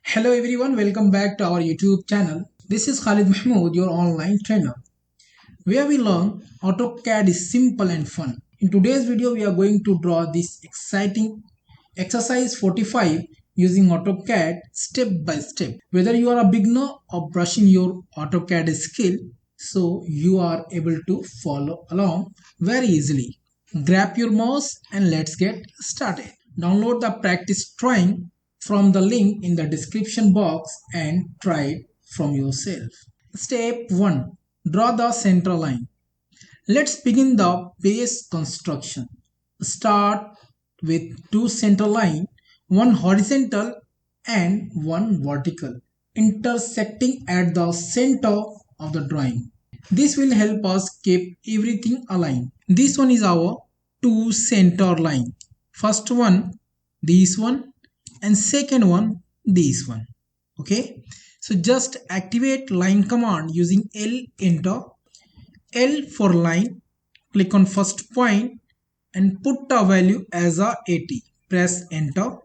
Hello everyone, welcome back to our YouTube channel. This is Khalid Mahmood, your online trainer, where we learn AutoCAD is simple and fun. In today's video, we are going to draw this exciting exercise 45 using AutoCAD step by step. Whether you are a beginner or brushing your AutoCAD skill, so you are able to follow along very easily. Grab your mouse and let's get started. Download the practice drawing from the link in the description box and try it from yourself. Step 1. Draw the center line. Let's begin the base construction. Start with two center lines, one horizontal and one vertical, intersecting at the center of the drawing. This will help us keep everything aligned. This one is our two center line. First one, this one, and second one, this one. Okay, so just activate line command using L. Enter L for line. Click on first point and put a value as a 80. Press enter.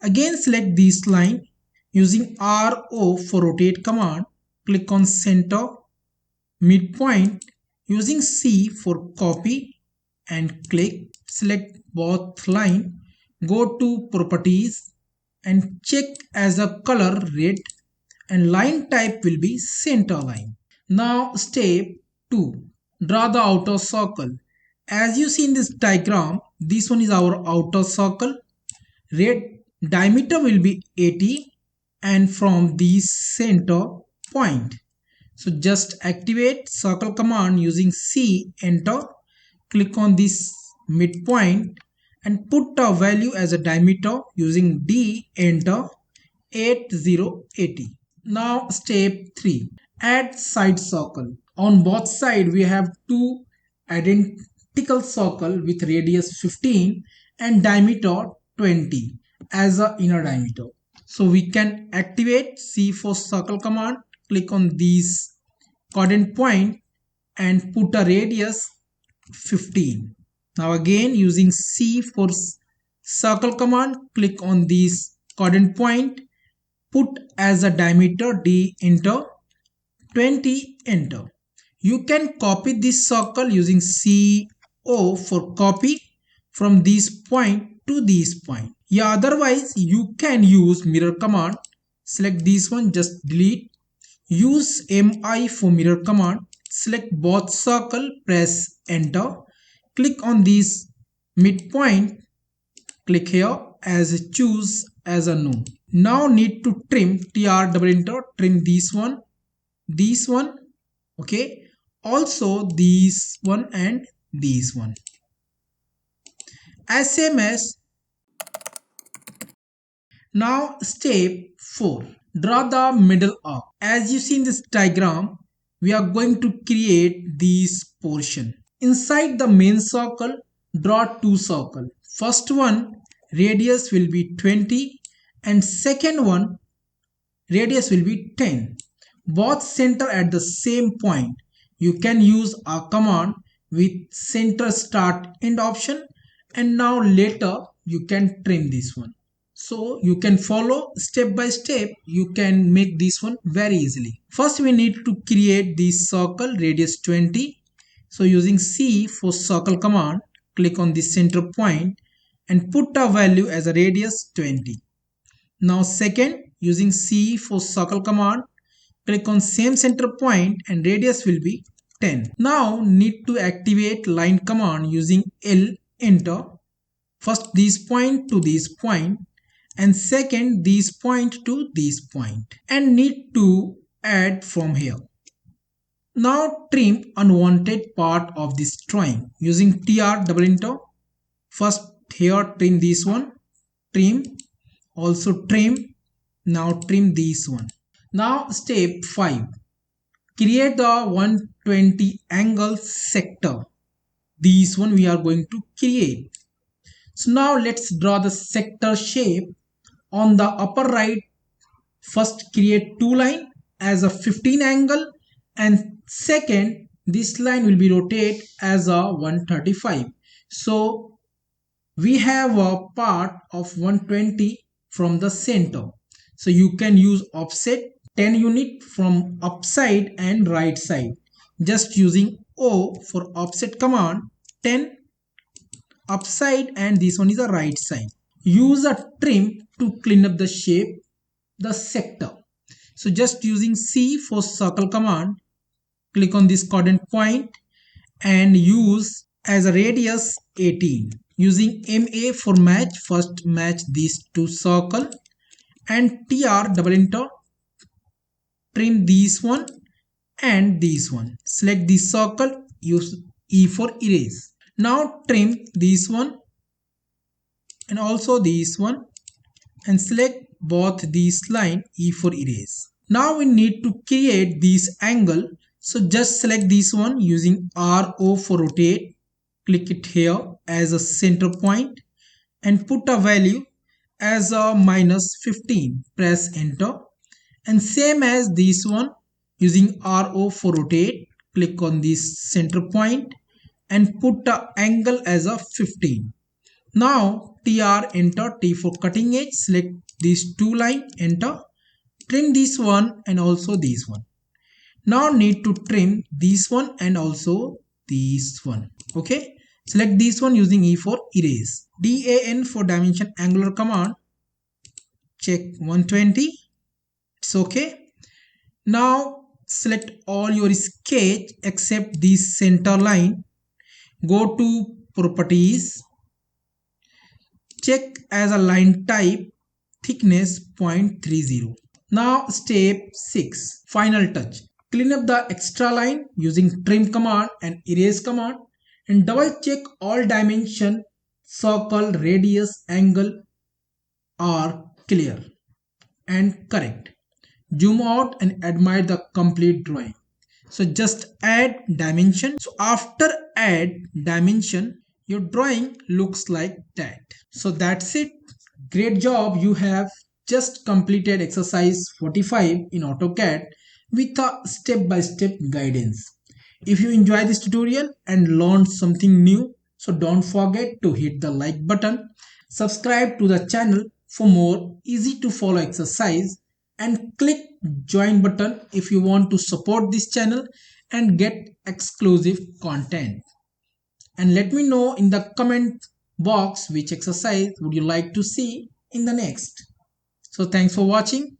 Again select this line using RO for rotate command. Click on center, midpoint using C for copy and click. Select both line. Go to properties and check as a color red and line type will be center line. Now step 2. Draw the outer circle. As you see in this diagram, this one is our outer circle. Red diameter will be 80 and from the center point. So just activate circle command using C, enter. Click on this midpoint and put a value as a diameter using D, enter, 8080. Now step 3. Add side circle. On both sides we have two identical circle with radius 15 and diameter 20 as a inner diameter. So we can activate C for circle command. Click on this coordinate point and put a radius 15. Now again using C for circle command, click on this coordinate point, put as a diameter D, enter, 20, enter. You can copy this circle using CO for copy from this point to this point. Yeah, otherwise you can use mirror command. Select this one, just delete. Use MI for mirror command. Select both circle, press enter. Click on this midpoint, click here as choose as a no. Now need to trim, TR double enter, trim this one, okay, also this one and this one. As same as. Now step 4. Draw the middle arc. As you see in this diagram, we are going to create this portion. Inside the main circle, draw two circles. First one, radius will be 20 and second one, radius will be 10. Both center at the same point. You can use a command with center start end option, and now later you can trim this one. So you can follow step by step, you can make this one very easily. First we need to create this circle radius 20. So using C for circle command, click on the center point and put a value as a radius 20. Now second, using C for circle command, click on same center point and radius will be 10. Now need to activate line command using L, enter. First this point to this point and second this point to this point, and need to add from here. Now trim unwanted part of this drawing using TR double enter. First here trim this one, trim, also trim, now trim this one. Now step 5. Create the 120 angle sector. This one we are going to create. So now let's draw the sector shape. On the upper right, first create two lines as a 15 angle, and second this line will be rotate as a 135. So we have a part of 120 from the center. So you can use offset 10 unit from upside and right side. Just using O for offset command, 10 upside and this one is the right side. Use a trim to clean up the shape, the sector. So just using C for circle command, click on this coordinate point and use as a radius 18. Using MA for match, first match these two circle and TR double enter, trim this one and this one. Select this circle, use E for erase. Now trim this one and also this one and select both these line, E for erase. Now we need to create this angle. So just select this one using RO for rotate. Click it here as a center point and put a value as a -15. Press enter. And same as this one using RO for rotate. Click on this center point and put a angle as a 15. Now TR enter, T for cutting edge, select these two line, enter, trim this one and also this one. Now need to trim this one and also this one. Okay, select this one using E for erase. DAN for dimension angular command, check 120, it's okay. Now select all your sketch except this center line, go to properties, check as a line type, thickness 0.30. Now step 6, final touch. Clean up the extra line using trim command and erase command and double check all dimension, circle, radius, angle are clear and correct. Zoom out and admire the complete drawing. So just add dimension. So after add dimension, your drawing looks like that. So that's it. Great job. You have just completed exercise 45 in AutoCAD with a step-by-step guidance. If you enjoy this tutorial and learned something new, so don't forget to hit the like button, subscribe to the channel for more easy to follow exercise and click join button if you want to support this channel and get exclusive content. And let me know in the comment box which exercise would you like to see in the next. So thanks for watching.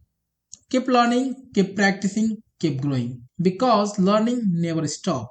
Keep learning, keep practicing, keep growing because learning never stops.